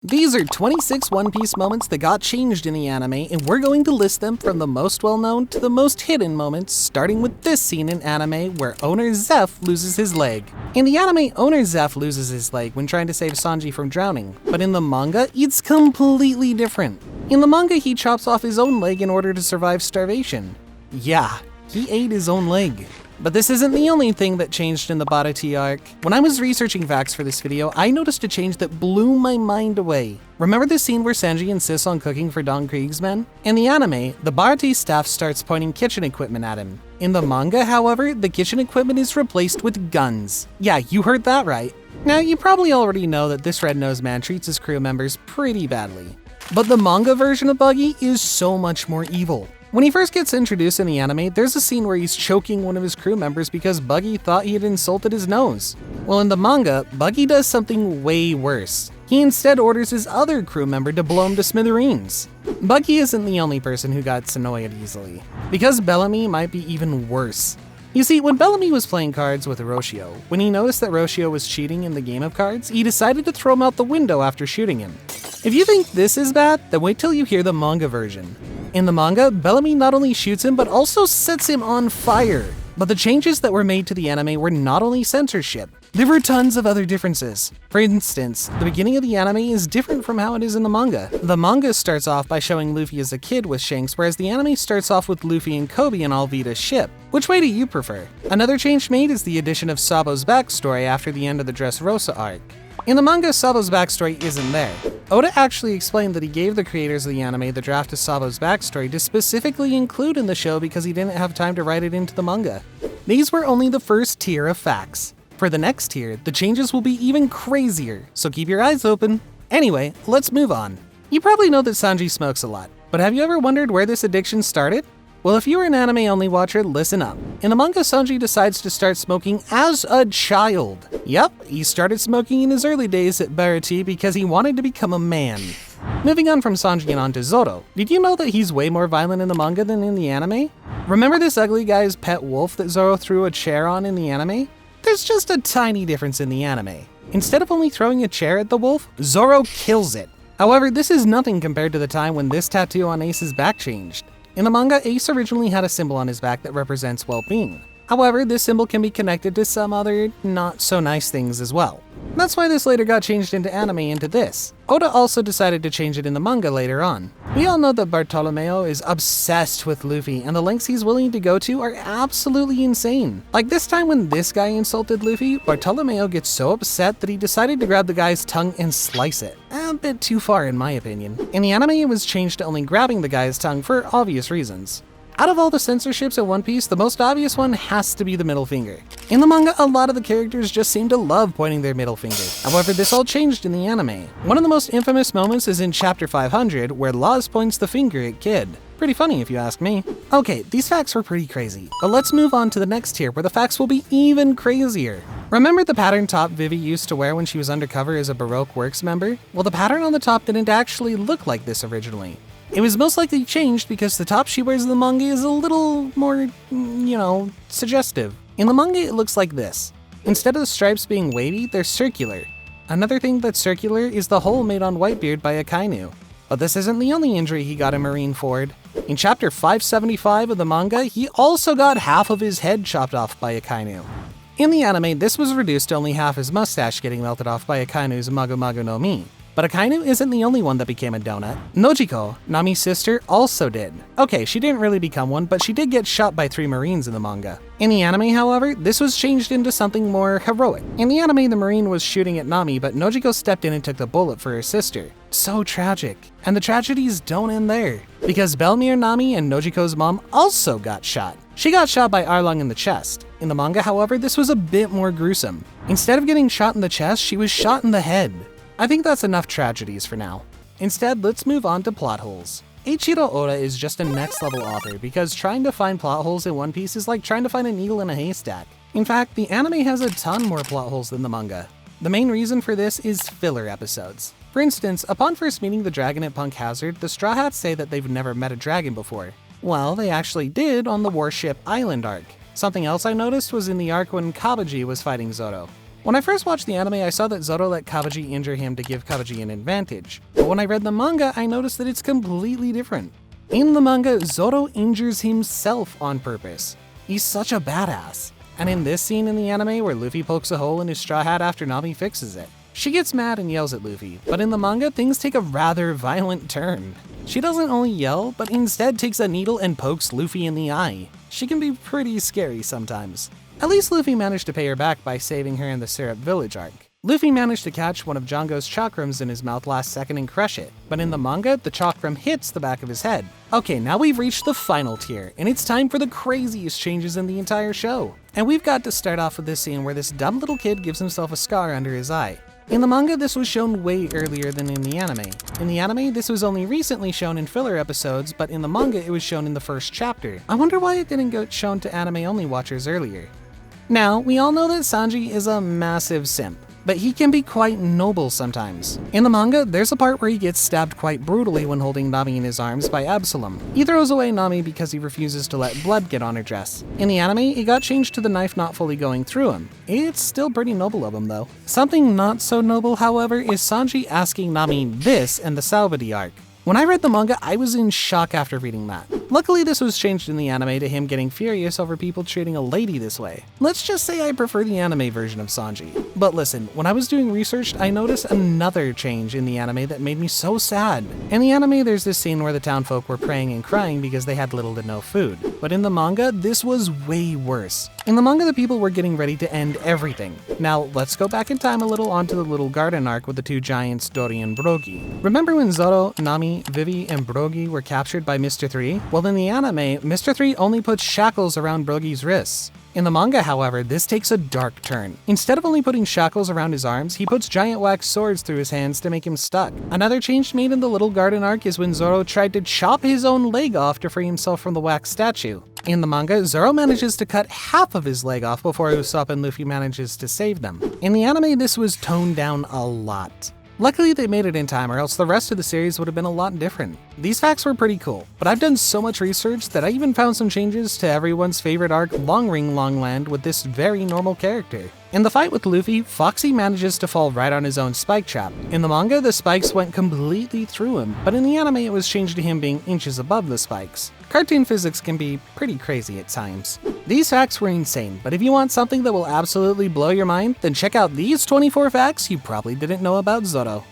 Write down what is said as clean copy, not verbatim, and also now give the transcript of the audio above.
These are 26 One Piece moments that got changed in the anime, and we're going to list them from the most well-known to the most hidden moments, starting with this scene in anime where owner Zeph loses his leg. In the anime, owner Zeph loses his leg when trying to save Sanji from drowning, but in the manga, it's completely different. In the manga, he chops off his own leg in order to survive starvation. Yeah, he ate his own leg. But this isn't the only thing that changed in the Baratie arc. When I was researching facts for this video, I noticed a change that blew my mind away. Remember the scene where Sanji insists on cooking for Don Krieg's men? In the anime, the Baratie staff starts pointing kitchen equipment at him. In the manga, however, the kitchen equipment is replaced with guns. Yeah, you heard that right. Now, you probably already know that this red-nosed man treats his crew members pretty badly. But the manga version of Buggy is so much more evil. When he first gets introduced in the anime, there's a scene where he's choking one of his crew members because Buggy thought he had insulted his nose. Well, in the manga, Buggy does something way worse. He instead orders his other crew member to blow him to smithereens. Buggy isn't the only person who gets annoyed easily, because Bellamy might be even worse. You see, when Bellamy was playing cards with Roshio, when he noticed that Roshio was cheating in the game of cards, he decided to throw him out the window after shooting him. If you think this is bad, then wait till you hear the manga version. In the manga, Bellamy not only shoots him, but also sets him on fire. But the changes that were made to the anime were not only censorship. There were tons of other differences. For instance, the beginning of the anime is different from how it is in the manga. The manga starts off by showing Luffy as a kid with Shanks, whereas the anime starts off with Luffy and Kobe on Alvida's ship. Which way do you prefer? Another change made is the addition of Sabo's backstory after the end of the Dressrosa arc. In the manga, Sabo's backstory isn't there. Oda actually explained that he gave the creators of the anime the draft of Sabo's backstory to specifically include in the show because he didn't have time to write it into the manga. These were only the first tier of facts. For the next tier, the changes will be even crazier, so keep your eyes open. Anyway, let's move on. You probably know that Sanji smokes a lot, but have you ever wondered where this addiction started? Well, if you're an anime-only watcher, listen up. In the manga, Sanji decides to start smoking as a child. Yep, he started smoking in his early days at Baratie because he wanted to become a man. Moving on from Sanji and on to Zoro, did you know that he's way more violent in the manga than in the anime? Remember this ugly guy's pet wolf that Zoro threw a chair on in the anime? There's just a tiny difference in the anime. Instead of only throwing a chair at the wolf, Zoro kills it. However, this is nothing compared to the time when this tattoo on Ace's back changed. In the manga, Ace originally had a symbol on his back that represents well-being. However, this symbol can be connected to some other not-so-nice things as well. That's why this later got changed into anime into this. Oda also decided to change it in the manga later on. We all know that Bartolomeo is obsessed with Luffy, and the lengths he's willing to go to are absolutely insane. Like this time when this guy insulted Luffy, Bartolomeo gets so upset that he decided to grab the guy's tongue and slice it. A bit too far in my opinion. In the anime, it was changed to only grabbing the guy's tongue for obvious reasons. Out of all the censorships in One Piece, the most obvious one has to be the middle finger. In the manga, a lot of the characters just seem to love pointing their middle finger. However, this all changed in the anime. One of the most infamous moments is in chapter 500, where Laws points the finger at Kid. Pretty funny if you ask me. Okay, these facts were pretty crazy, but let's move on to the next tier where the facts will be even crazier. Remember the pattern top Vivi used to wear when she was undercover as a Baroque Works member? Well, the pattern on the top didn't actually look like this originally. It was most likely changed because the top she wears in the manga is a little more, suggestive. In the manga, it looks like this. Instead of the stripes being wavy, they're circular. Another thing that's circular is the hole made on Whitebeard by Akainu. But this isn't the only injury he got in Marineford. In chapter 575 of the manga, he also got half of his head chopped off by Akainu. In the anime, this was reduced to only half his mustache getting melted off by Akainu's Mago Mago no Mi. But Akainu isn't the only one that became a donut. Nojiko, Nami's sister, also did. Okay, she didn't really become one, but she did get shot by 3 Marines in the manga. In the anime, however, this was changed into something more heroic. In the anime, the Marine was shooting at Nami, but Nojiko stepped in and took the bullet for her sister. So tragic. And the tragedies don't end there, because Bellamy, Nami, and Nojiko's mom also got shot. She got shot by Arlong in the chest. In the manga, however, this was a bit more gruesome. Instead of getting shot in the chest, she was shot in the head. I think that's enough tragedies for now. Instead, let's move on to plot holes. Eiichiro Oda is just a next level author because trying to find plot holes in One Piece is like trying to find a needle in a haystack. In fact, the anime has a ton more plot holes than the manga. The main reason for this is filler episodes. For instance, upon first meeting the dragon at Punk Hazard, the Straw Hats say that they've never met a dragon before. Well, they actually did on the Warship Island arc. Something else I noticed was in the arc when Kabaji was fighting Zoro. When I first watched the anime, I saw that Zoro let Kawaji injure him to give Kawaji an advantage. But when I read the manga, I noticed that it's completely different. In the manga, Zoro injures himself on purpose. He's such a badass. And in this scene in the anime where Luffy pokes a hole in his straw hat after Nami fixes it, she gets mad and yells at Luffy, but in the manga, things take a rather violent turn. She doesn't only yell, but instead takes a needle and pokes Luffy in the eye. She can be pretty scary sometimes. At least Luffy managed to pay her back by saving her in the Syrup Village arc. Luffy managed to catch one of Django's chakrams in his mouth last second and crush it, but in the manga, the chakram hits the back of his head. Okay, now we've reached the final tier, and it's time for the craziest changes in the entire show. And we've got to start off with this scene where this dumb little kid gives himself a scar under his eye. In the manga, this was shown way earlier than in the anime. In the anime, this was only recently shown in filler episodes, but in the manga, it was shown in the first chapter. I wonder why it didn't get shown to anime-only watchers earlier. Now, we all know that Sanji is a massive simp, but he can be quite noble sometimes. In the manga, there's a part where he gets stabbed quite brutally when holding Nami in his arms by Absalom. He throws away Nami because he refuses to let blood get on her dress. In the anime, it got changed to the knife not fully going through him. It's still pretty noble of him though. Something not so noble, however, is Sanji asking Nami this in the Sabaody arc. When I read the manga, I was in shock after reading that. Luckily, this was changed in the anime to him getting furious over people treating a lady this way. Let's just say I prefer the anime version of Sanji. But listen, when I was doing research, I noticed another change in the anime that made me so sad. In the anime, there's this scene where the townfolk were praying and crying because they had little to no food. But in the manga, this was way worse. In the manga, the people were getting ready to end everything. Now, let's go back in time a little onto the little garden arc with the two giants, Dory and Brogy. Remember when Zoro, Nami, Vivi, and Brogy were captured by Mr. 3? Well, in the anime, Mr. 3 only puts shackles around Brogy's wrists. In the manga, however, this takes a dark turn. Instead of only putting shackles around his arms, he puts giant wax swords through his hands to make him stuck. Another change made in the little garden arc is when Zoro tried to chop his own leg off to free himself from the wax statue. In the manga, Zoro manages to cut half of his leg off before Usopp and Luffy manages to save them. In the anime, this was toned down a lot. Luckily, they made it in time, or else the rest of the series would have been a lot different. These facts were pretty cool, but I've done so much research that I even found some changes to everyone's favorite arc, Long Ring Long Land, with this very normal character. In the fight with Luffy, Foxy manages to fall right on his own spike trap. In the manga, the spikes went completely through him, but in the anime it was changed to him being inches above the spikes. Cartoon physics can be pretty crazy at times. These facts were insane, but if you want something that will absolutely blow your mind, then check out these 24 facts you probably didn't know about Zoro.